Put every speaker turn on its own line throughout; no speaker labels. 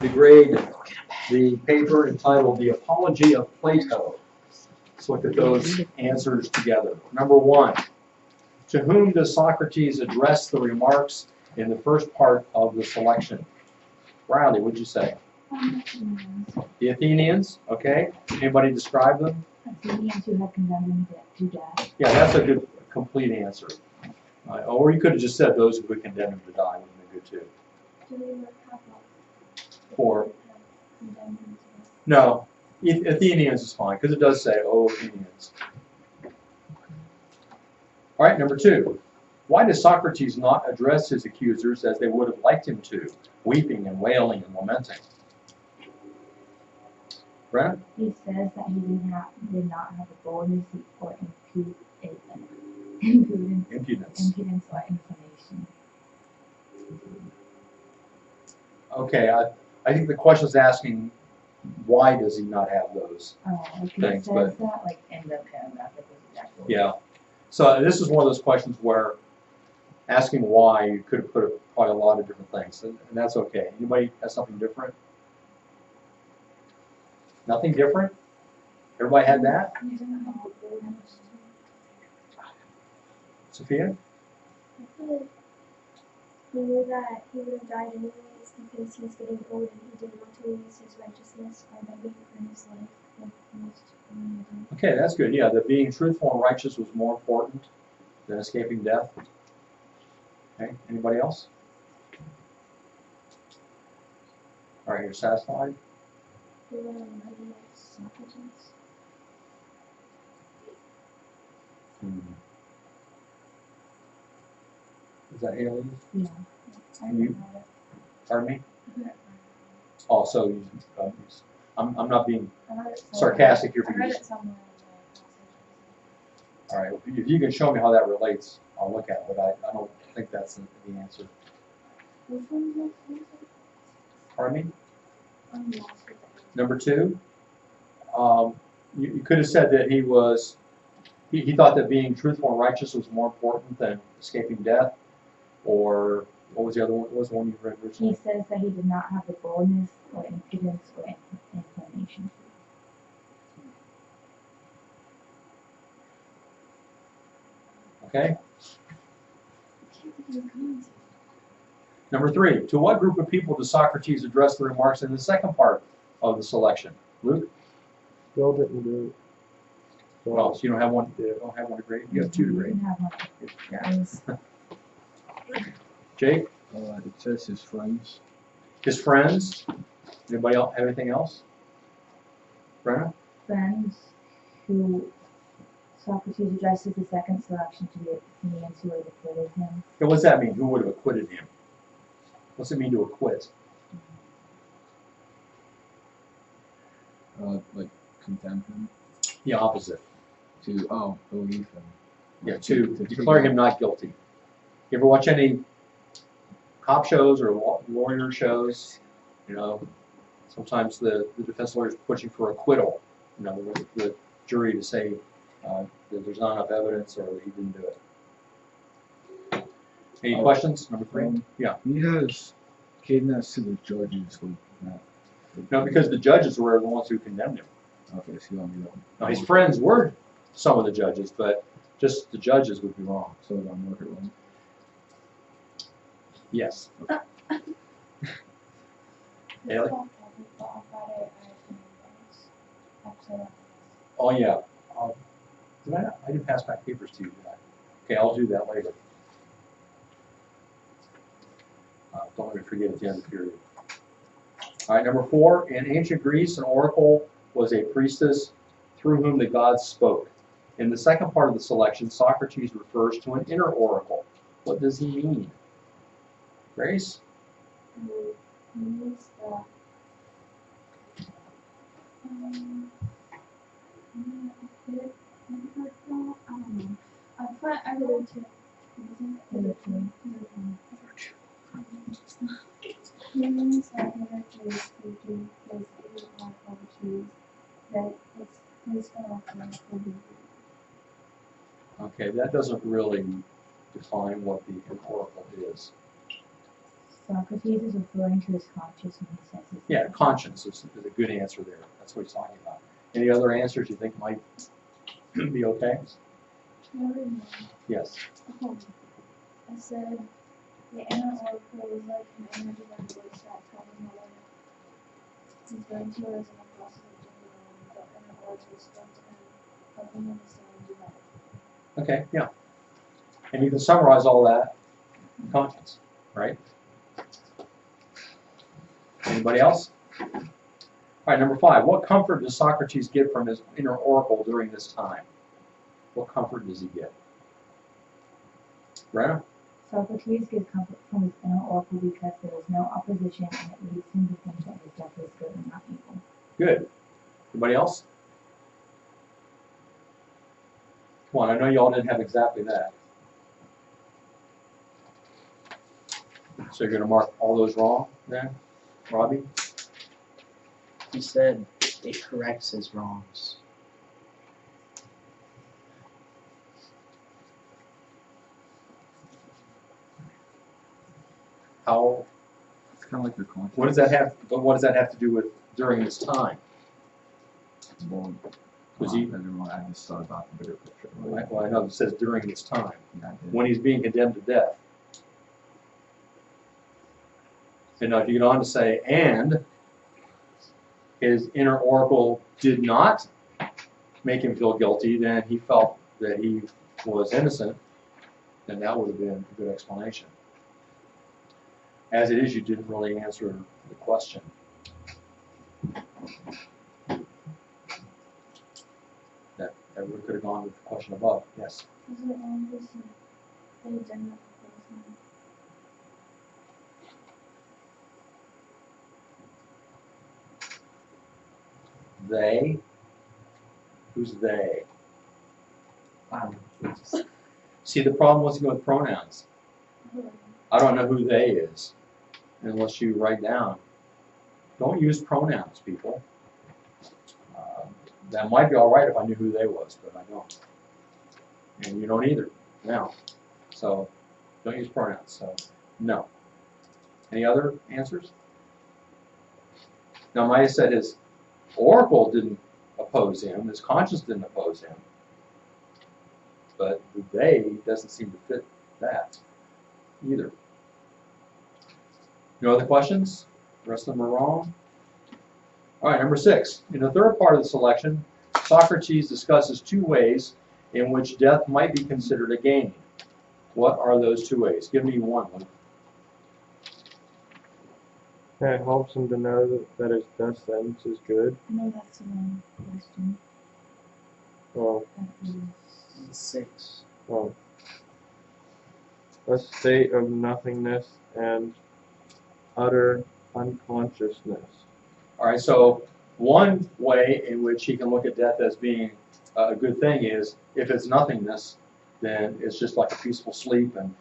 Degrade the paper entitled The Apology of Plato. Let's look at those answers together. Number one, to whom does Socrates address the remarks in the first part of the selection? Riley, what'd you say? The Athenians, okay. Anybody describe them?
Athenians who had condemned him to death.
Yeah, that's a good, complete answer. Or you could have just said those who would condemn him to die would have been good too. For no, Athenians is fine because it does say, "Oh, Athenians." All right, number two. Why does Socrates not address his accusers as they would have liked him to, weeping and wailing and lamenting? Brenna?
He says that he did not have the boldness or impudence or inclination.
Okay, I think the question is asking why does he not have those
Like
things?
It says that like in the paragraph.
Yeah. So this is one of those questions where asking why you could have put probably a lot of different things, and that's okay. Anybody has something different? Nothing different? Everybody had that? Sophia?
I feel like he knew that he would have died anyways because he's getting old and he didn't want to lose his righteousness by begging for his life like most women do.
Okay, that's good. Yeah, that being truthful and righteous was more important than escaping death. Okay, anybody else? All right, you're satisfied?
He would have reminded Socrates.
Is that Haley?
Yeah.
You? Pardon me? Oh, so you, I'm not being sarcastic here.
I read it somewhere.
All right, if you can show me how that relates, I'll look at it, but I don't think that's the answer.
Which one was that?
Pardon me? Number two, you could have said that he thought that being truthful and righteous was more important than escaping death, or what was the other one? What was the one you read originally?
He says that he did not have the boldness or impudence or inclination.
Okay. Number three, to what group of people does Socrates address the remarks in the second part of the selection? Luke?
Bill didn't do it.
Well, so you don't have one. You don't have one to grade. You have two to grade. Jake?
It says his friends.
His friends? Anybody else have anything else? Brenna?
Friends who Socrates addresses the second selection to the Athenians who had acquitted him.
Yeah, what's that mean? Who would have acquitted him? What's it mean to acquit?
Like condemn him.
The opposite.
To believe him.
Yeah, to declare him not guilty. You ever watch any cop shows or lawyer shows? You know, sometimes the defense lawyer is pushing for acquittal. You know, the jury to say that there's not enough evidence or that he didn't do it. Any questions? Number three? Yeah.
He has kidnapped to the judges with that.
No, because the judges were the ones who condemned him.
Okay, so you want me to.
Now, his friends were some of the judges, but just the judges would be wrong.
So I'm looking wrong.
Yes. Haley? Oh, yeah. I didn't pass back papers to you, did I? Okay, I'll do that later. Don't let me forget at the end of the period. All right, number four. In ancient Greece, an oracle was a priestess through whom the gods spoke. In the second part of the selection, Socrates refers to an inner oracle. What does he mean? Grace?
I really too. Humans are energy speaking because they have qualities that it's
Okay, that doesn't really define what the oracle is.
Socrates is referring to his conscience when he says this.
Yeah, conscience is a good answer there. That's what he's talking about. Any other answers you think might be okay? Yes.
I said the inner oracle is like an energy that voice that tells no one. Compared to it as an impossible genuine, the inner oracle spoke to him, helping him understand and do better.
Okay, yeah. And you can summarize all that in conscience, right? Anybody else? All right, number 5. What comfort does Socrates get from his inner oracle during this time? What comfort does he get? Brenna?
Socrates gives comfort from his inner oracle because there is no opposition and it leads him to think that his death is good and not evil.
Good. Anybody else? Come on, I know you all didn't have exactly that. So you're going to mark all those wrong then, Robbie?
He said it corrects his wrongs.
How?
It's kind of like your conscience.
What does that have? But what does that have to do with during this time?
Well,
Was he?
I just thought about the bigger picture.
Well, I know it says during this time
Yeah, I did.
when he's being condemned to death. And now, if you go on to say, and his inner oracle did not make him feel guilty, then he felt that he was innocent, then that would have been a good explanation. As it is, you didn't really answer the question. That we could have gone with the question above. Yes.
Is it wrong to say they did not propose him?
They. Who's they? See, the problem was with pronouns. I don't know who they is unless you write down. Don't use pronouns, people. That might be all right if I knew who they was, but I don't. And you don't either now. So don't use pronouns. So no. Any other answers? Now Maya said his oracle didn't oppose him, his conscience didn't oppose him. But the they doesn't seem to fit that either. No other questions? The rest of them are wrong. All right, number 6. In the third part of the selection, Socrates discusses 2 ways in which death might be considered a gain. What are those 2 ways? Give me one.
It helps him to know that his death sentence is good.
No, that's the wrong question.
Well,
That is
6.
well, a state of nothingness and utter unconsciousness.
All right, so one way in which he can look at death as being a good thing is if it's nothingness, then it's just like a peaceful sleep and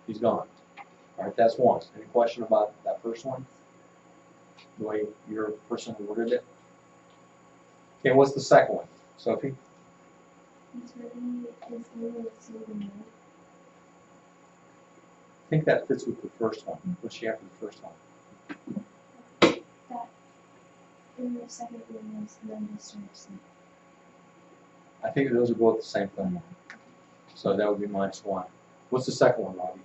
he's gone. All right, that's one. Any question about that first one? The way your person worded it? Okay, what's the second one? Sophie?
Eternity is able to see the moon.
I think that fits with the first one. What's she after the first one?
That in the second room is then disturbs.
I think those are both the same thing. So that would be -1. What's the second one, Robbie?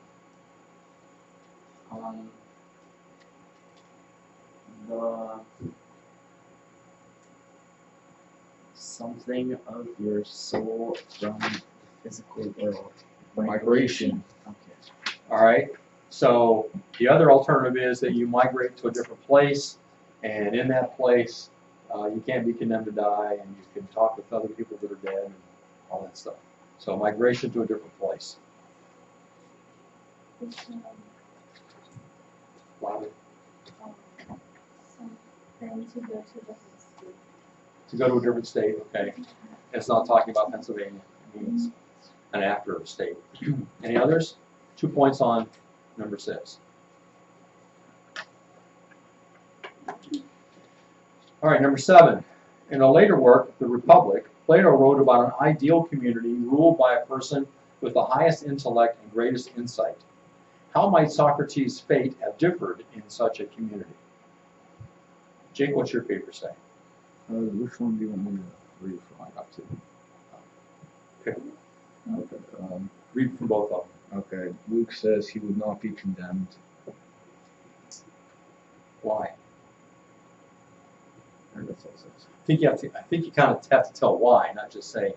The something of your soul from the physical world.
Migration.
Okay.
All right. So the other alternative is that you migrate to a different place, and in that place, you can't be condemned to die, and you can talk with other people that are dead and all that stuff. So migration to a different place.
It's
Louder.
something to go to a different state.
To go to a different state, okay. It's not talking about Pennsylvania. It means an after state. Any others? 2 points on number 6. All right, number 7. In a later work, The Republic, Plato wrote about an ideal community ruled by a person with the highest intellect and greatest insight. How might Socrates' fate have differed in such a community? Jake, what's your paper say?
Which one do you want me to read from?
I got to. Okay,
Okay.
read from both of them.
Okay. Luke says he would not be condemned.
Why?
Or that's all it says.
I think you kind of have to tell why, not just say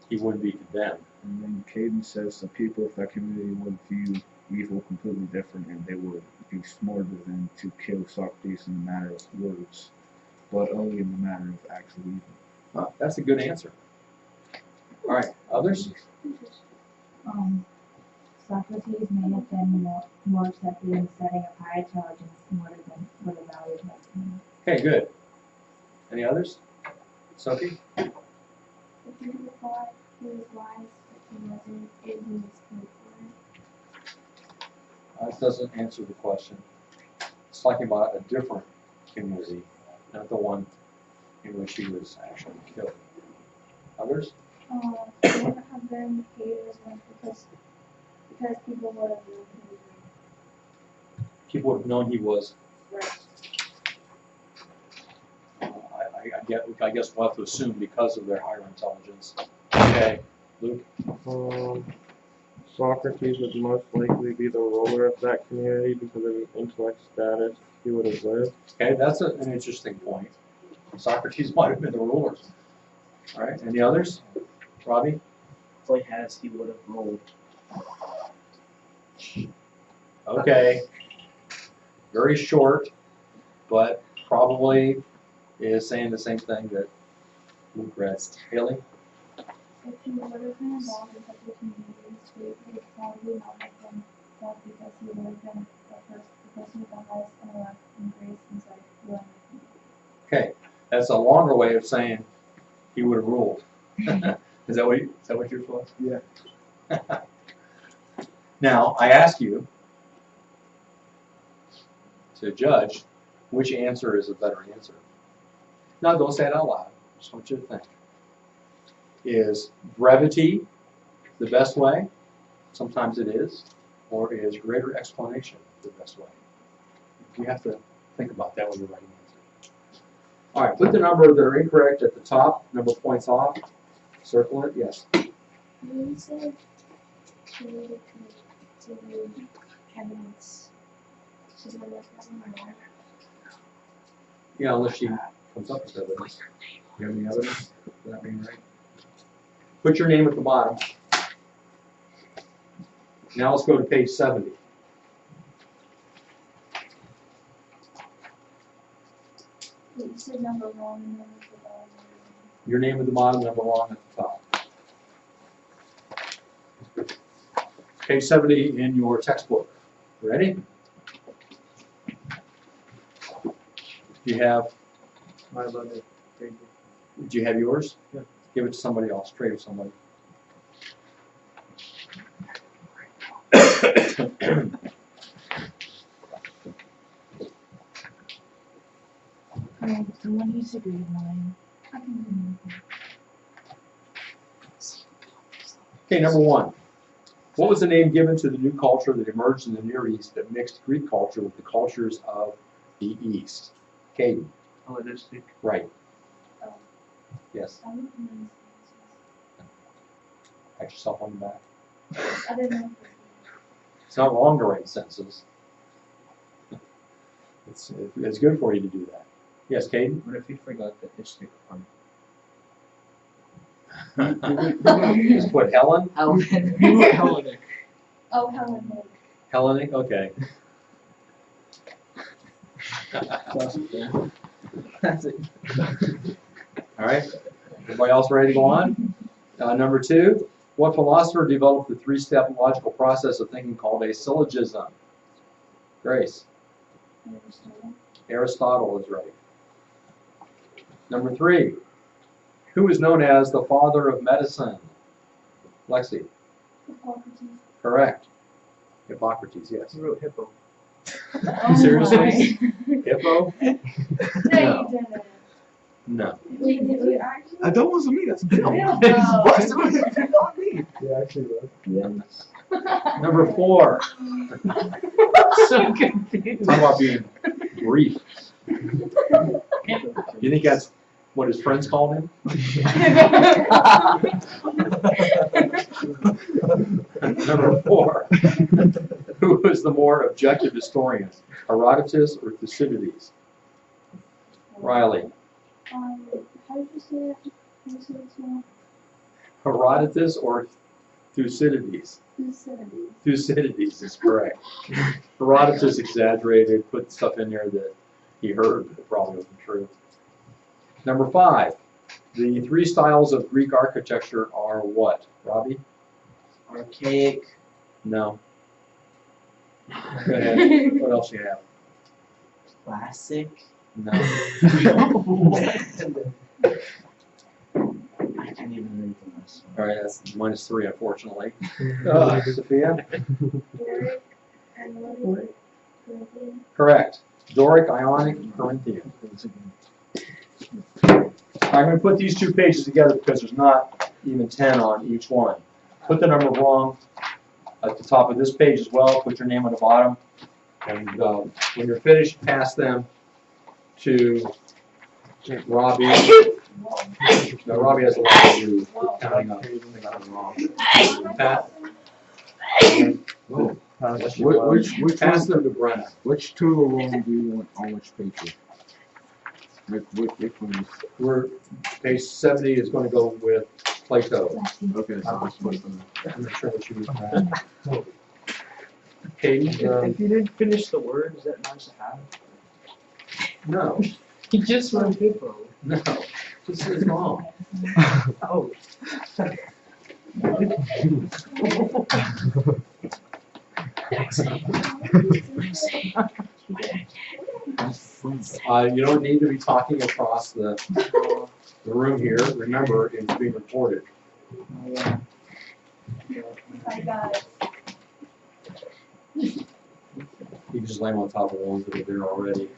he wouldn't be condemned.
And then Caden says the people of that community would view evil completely different, and they would be smarter than to kill Socrates in the matter of words, but only in the matter of actual evil.
Well, that's a good answer. All right, others?
Socrates may have been more accepted in the setting of high intelligence more than what a valued husband.
Okay, good. Any others? Sophie?
If you thought he was wise, but he wasn't, it was good for
That doesn't answer the question. It's talking about a different community, not the one in which he was actually killed. Others?
He wouldn't have been hated as much because people would have known he was
People would have known he was.
right.
I guess we'll have to assume because of their higher intelligence. Okay, Luke?
Socrates would most likely be the ruler of that community because of his intellect status. He would have lived.
Okay, that's an interesting point. Socrates might have been the ruler. All right, any others? Robbie?
All he has, he would have rolled.
Okay. Very short, but probably is saying the same thing that Luke read. Haley?
If he would have been involved in such a community, he would probably not have been loved because he would have been the person with the highest intellect and grace inside who I'm making.
Okay, that's a longer way of saying he would have ruled. Is that what yours was?
Yeah.
Now, I ask you to judge which answer is a better answer. Now, don't say it out loud. Just want you to think. Is brevity the best way? Sometimes it is. Or is greater explanation the best way? You have to think about that when you're writing the answer. All right, put the number that are incorrect at the top. Number points off. Circle it. Yes.
You said related to the evidence. Should I look at one?
Yeah, unless she comes up with evidence. You have any evidence? Would that be right? Put your name at the bottom. Now let's go to page 70.
You said number wrong and number wrong.
Your name at the bottom, number wrong at the top. Page 70 in your textbook. Ready? Do you have Do you have yours?
Yeah.
Give it to somebody else. Trade with somebody.
Okay, someone needs to read mine.
I can
Okay, number one. What was the name given to the new culture that emerged in the Near East that mixed Greek culture with the cultures of the East? Caden.
Hellenistic.
Right.
Oh.
Yes.
I don't know.
Pat yourself on the back.
I didn't know.
It's not wrong to write sentences. It's good for you to do that. Yes, Caden?
What if he forgot the istic part?
Just put Helen?
Hellenic.
Oh, Helen.
Hellenic? Okay.
That's it.
All right. Everybody else ready to go on? Number two. What philosopher developed the three-step logical process of thinking called a syllogism? Grace. Aristotle is right. Number three. Who is known as the father of medicine? Lexi.
Hippocrates.
Correct. Hippocrates, yes.
He wrote hippo.
Seriously? Hippo?
No,
No.
you didn't.
No.
Wait, did you actually?
That wasn't me. That's Bill.
Bill.
What? It's not me.
Yeah, actually, was.
Number 4.
So confused.
Talk about being brief. You think that's what his friends called him? Number 4. Who was the more objective historian, Herodotus or Thucydides? Riley.
How did you say it? How did you say it now?
Herodotus or Thucydides?
Thucydides.
Thucydides is correct. Herodotus exaggerated, put stuff in there that he heard that probably wasn't true. Number 5. The 3 styles of Greek architecture are what? Robbie?
Archaic.
No. Go ahead. What else do you have?
Classic.
No.
I can't even read the rest.
All right, that's -3, unfortunately. Sophia?
Doric, Analytic, Corinthian.
Correct. Doric, Ionic, Corinthian. I'm going to put these 2 pages together because there's not even 10 on each one. Put the number wrong at the top of this page as well. Put your name on the bottom. And when you're finished, pass them to Robbie. No, Robbie has a lot to do with counting up. Pat? Pass them to Brenna.
Which two of them do you want on which paper? Which one?
We're, page 70 is going to go with Plato.
Okay, so let's put them.
I'm not sure what you mean. Katie?
If you didn't finish the word, is that nice to have?
No,
You just wrote hippo.
no, this is wrong.
Oh.
You don't need to be talking across the room here. Remember, it's being recorded.
I got it.
You can just lay them on top of the ones that are there already.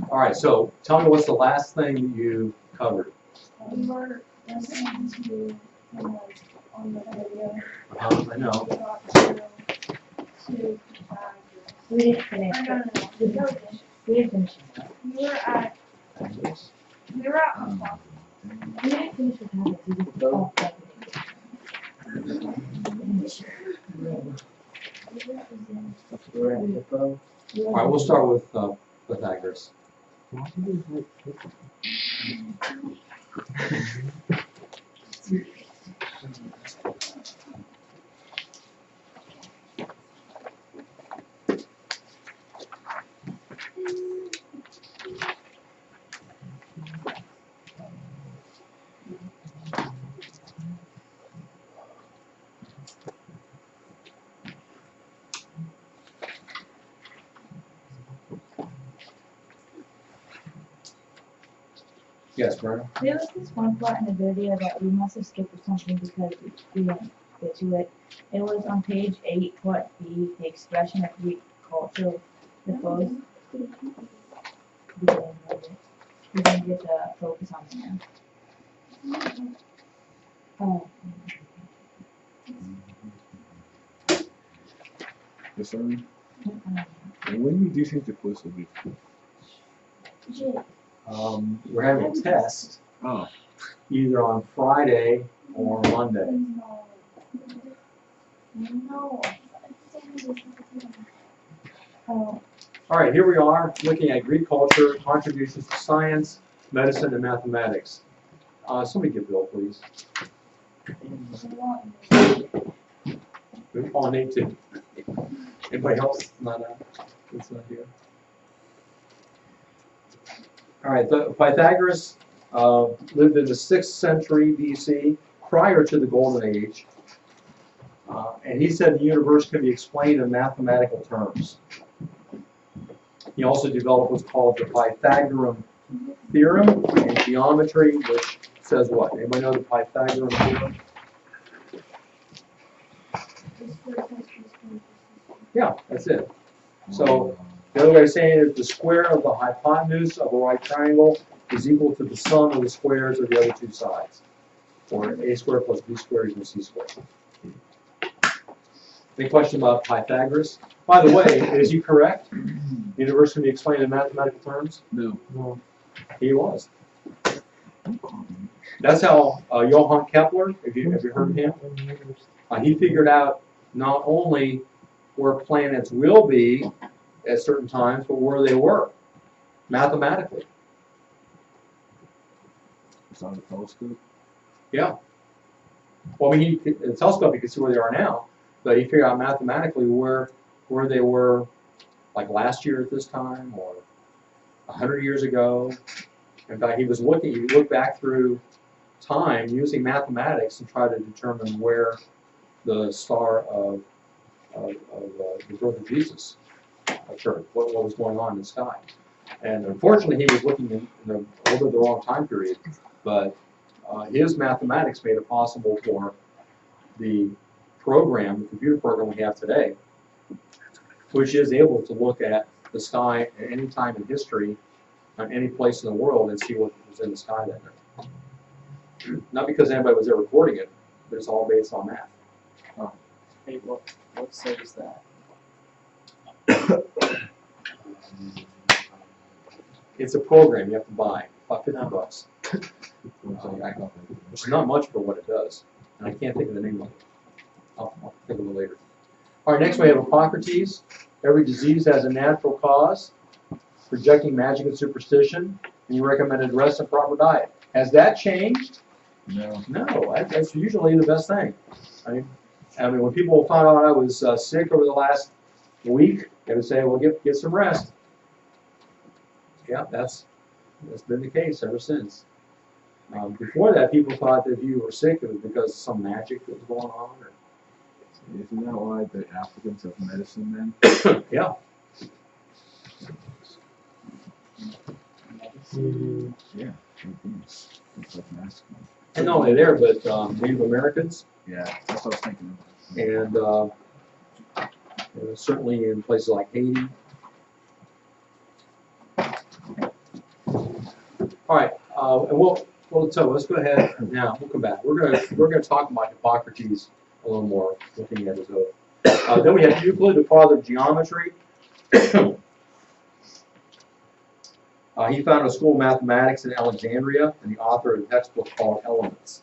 All right, so tell me what's the last thing you covered?
We were listening to, on the video,
I know.
talk to
We didn't finish.
no.
We didn't finish.
We were at
We didn't finish with habits. We did all
We're at hippo.
All right, we'll start with Pythagoras. Yes, Brenna?
There was this one part in the video that we must have skipped or something because we didn't get to it. It was on page 8, part B, the expression of Greek culture, the foes. We didn't get the focus on there. Oh.
Yes, sir. And when do you think the quiz will be?
We're having a test
Oh,
either on Friday or Monday.
No.
Oh,
All right, here we are looking at Greek culture, contributions to science, medicine, and mathematics. Somebody give Bill, please. We're on Nate too. Anybody else? Not here. All right, Pythagoras lived in the 6th century BC, prior to the Golden Age. And he said the universe can be explained in mathematical terms. He also developed what's called the Pythagorean theorem in geometry, which says what? Anybody know the Pythagorean theorem? Yeah, that's it. So the other way of saying it is the square of the hypotenuse of a right triangle is equal to the sum of the squares of the other two sides. Or a squared plus b squared equals c squared. Any question about Pythagoras? By the way, is he correct? Universe can be explained in mathematical terms?
No.
No.
He was. That's how Johann Kepler, have you heard of him? He figured out not only where planets will be at certain times, but where they were, mathematically.
It's on the telescope.
Yeah. Well, I mean, the telescope, you can see where they are now, but he figured out mathematically where they were, like last year at this time, or 100 years ago. In fact, he looked back through time using mathematics and tried to determine where the star of the birth of Jesus occurred, what was going on in the sky. And unfortunately, he was looking in a little bit the wrong time period, but his mathematics made it possible for the computer program we have today, which is able to look at the sky at any time in history, on any place in the world, and see what was in the sky that night. Not because anybody was there recording it, but it's all based on math.
Hey, what site is that?
It's a program you have to buy, about $50. It's not much for what it does, and I can't think of the name of it. I'll think of it later. All right, next we have Hippocrates. Every disease has a natural cause, rejecting magic and superstition, and he recommended rest and proper diet. Has that changed?
No.
No, that's usually the best thing. I mean, when people found out I was sick over the last week, they would say, well, get some rest. Yeah, that's been the case ever since. Before that, people thought that if you were sick, it was because of some magic that was going on.
Isn't that why the Africans have medicine then?
Yeah.
Yeah, Philippines. It's like masculine.
And not only there, but Native Americans,
Yeah, that's what I was thinking of.
and certainly in places like Haiti. All right, and let's go ahead now. We'll come back. We're gonna talk about Hippocrates a little more, looking at his oath. Then we have Euclid, the father of geometry. He founded a school of mathematics in Alexandria, and the author of a textbook called Elements.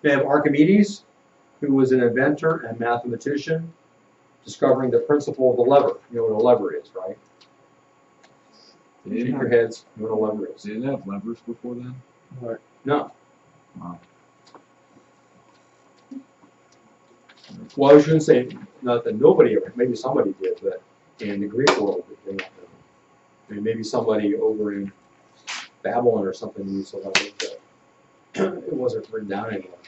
They have Archimedes, who was an inventor and mathematician, discovering the principle of the lever. You know what a lever is, right? Shake your heads. You know what a lever is.
They didn't have levers before then?
No.
Wow.
Well, I shouldn't say not that nobody ever. Maybe somebody did, but in the Greek world, they don't know. I mean, maybe somebody over in Babylon or something used a lever, but it wasn't written down anywhere.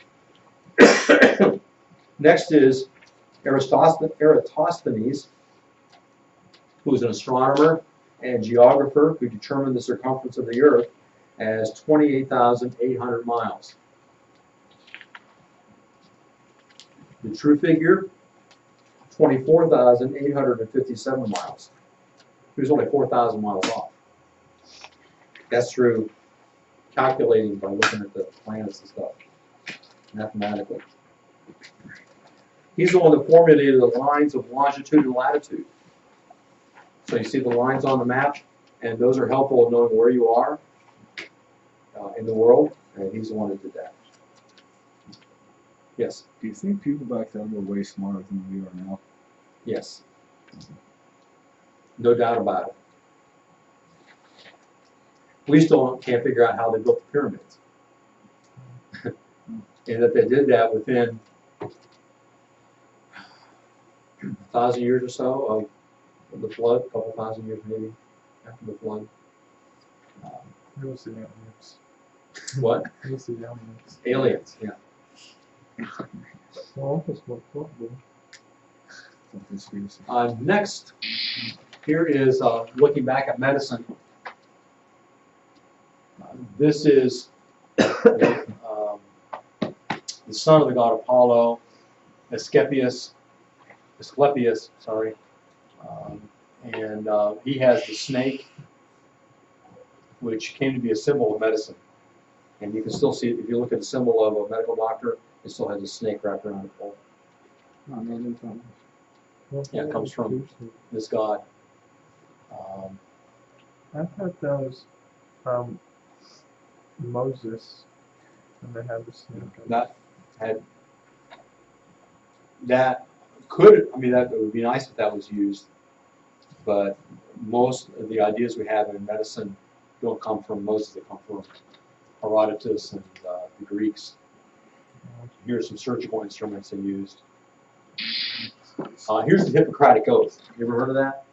Next is Eratosthenes, who was an astronomer and geographer who determined the circumference of the Earth as 28,800 miles. The true figure, 24,857 miles. He was only 4,000 miles off. That's through calculating by looking at the planets and stuff, mathematically. He's the one that formulated the lines of longitude and latitude. So you see the lines on the map, and those are helpful in knowing where you are in the world, and he's the one that did that. Yes?
Do you think people back then were way smarter than we are now?
Yes. No doubt about it. We still can't figure out how they built the pyramids. And that they did that within 1,000 years or so of the flood, a couple thousand years maybe after the flood.
Who's the aliens?
What?
Who's the aliens?
Aliens, yeah.
Well, that's what probably.
Next, here is looking back at medicine. This is the son of the god Apollo, Asclepius, sorry. And he has the snake, which came to be a symbol of medicine. And you can still see it if you look at the symbol of a medical doctor, it still has a snake wrapped around the pole.
Not Northern Tongues.
Yeah, it comes from this god.
I thought that was Moses, and they had the snake.
That could, I mean, that it would be nice if that was used, but most of the ideas we have in medicine don't come from Moses, they come from Herodotus and the Greeks. Here are some surgical instruments they used. Here's the Hippocratic Oath. You ever heard of that?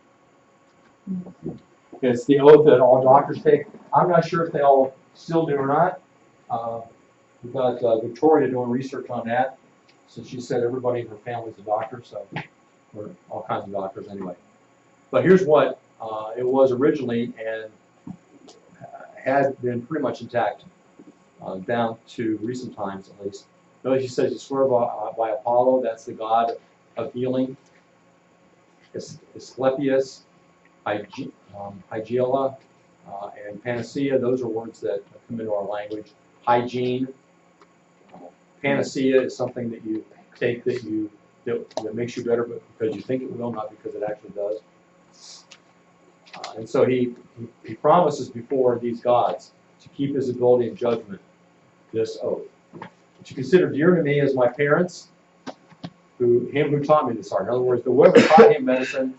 It's the oath that all doctors take. I'm not sure if they all still do or not. We've got Victoria doing research on that. So she said everybody in her family's a doctor, so we're all kinds of doctors anyway. But here's what it was originally and had been pretty much intact down to recent times at least. Notice she says you swear by Apollo, that's the god of healing. Asclepius, Hygiela, and Panacea, those are words that come into our language. Hygiene. Panacea is something that you take that makes you better, but because you think it will, not because it actually does. And so he promises before these gods to keep his ability and judgment this oath. Which you consider dear to me as my parents, him who taught me this art. In other words, whoever taught him medicine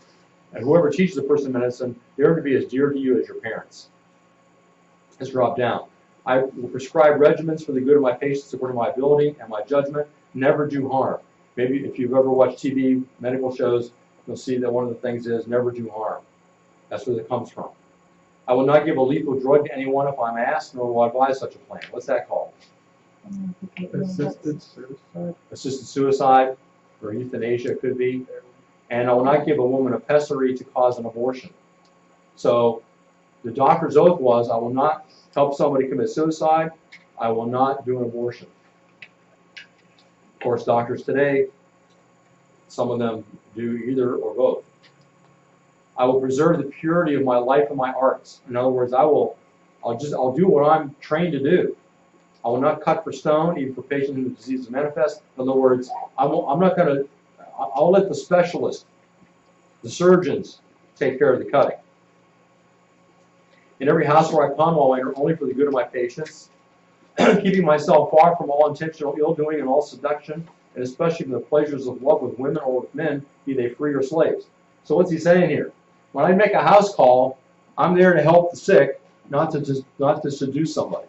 and whoever teaches a person medicine, they're to be as dear to you as your parents. Let's drop down. I will prescribe regimens for the good of my patients according to my ability and my judgment. Never do harm. Maybe if you've ever watched TV medical shows, you'll see that one of the things is never do harm. That's where it comes from. I will not give a lethal drug to anyone if I'm asked, nor will I advise such a plan. What's that called?
Assisted suicide?
Assisted suicide, or euthanasia it could be. And I will not give a woman a pessary to cause an abortion. So the doctor's oath was, I will not help somebody commit suicide. I will not do an abortion. Of course, doctors today, some of them do either or both. I will preserve the purity of my life and my arts. In other words, I'll do what I'm trained to do. I will not cut for stone, even for patients whose disease is manifest. In other words, I'll let the specialists, the surgeons, take care of the cutting. In every house where I come, I'll enter only for the good of my patients, keeping myself far from all intentional ill-doing and all seduction, and especially from the pleasures of love with women or with men, be they free or slaves. So what's he saying here? When I make a house call, I'm there to help the sick, not to seduce somebody.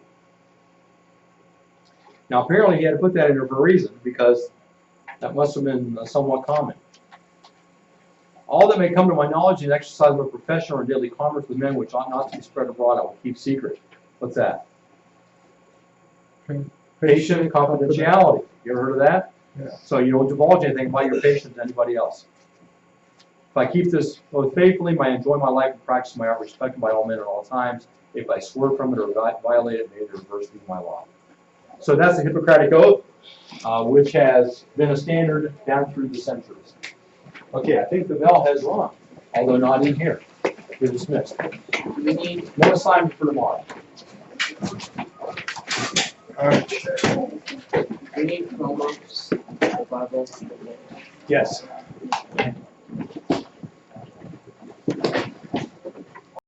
Now apparently he had to put that in there for a reason, because that must have been somewhat common. All that may come to my knowledge in exercise of a profession or in daily commerce with men which ought not to be spread abroad, I will keep secret. What's that? Patient confidentiality. You ever heard of that?
Yeah.
So you don't divulge anything about your patient to anybody else. If I keep this oath faithfully, I enjoy my life and practice my art respected by all men at all times. If I swerve from it or violate it, may the reverse be my law. So that's the Hippocratic Oath, which has been a standard down through the centuries. Okay, I think the bell has rung, although not in here. You're dismissed.
We need
No assignment for tomorrow.
we need Chromebooks, Bibles.
Yes.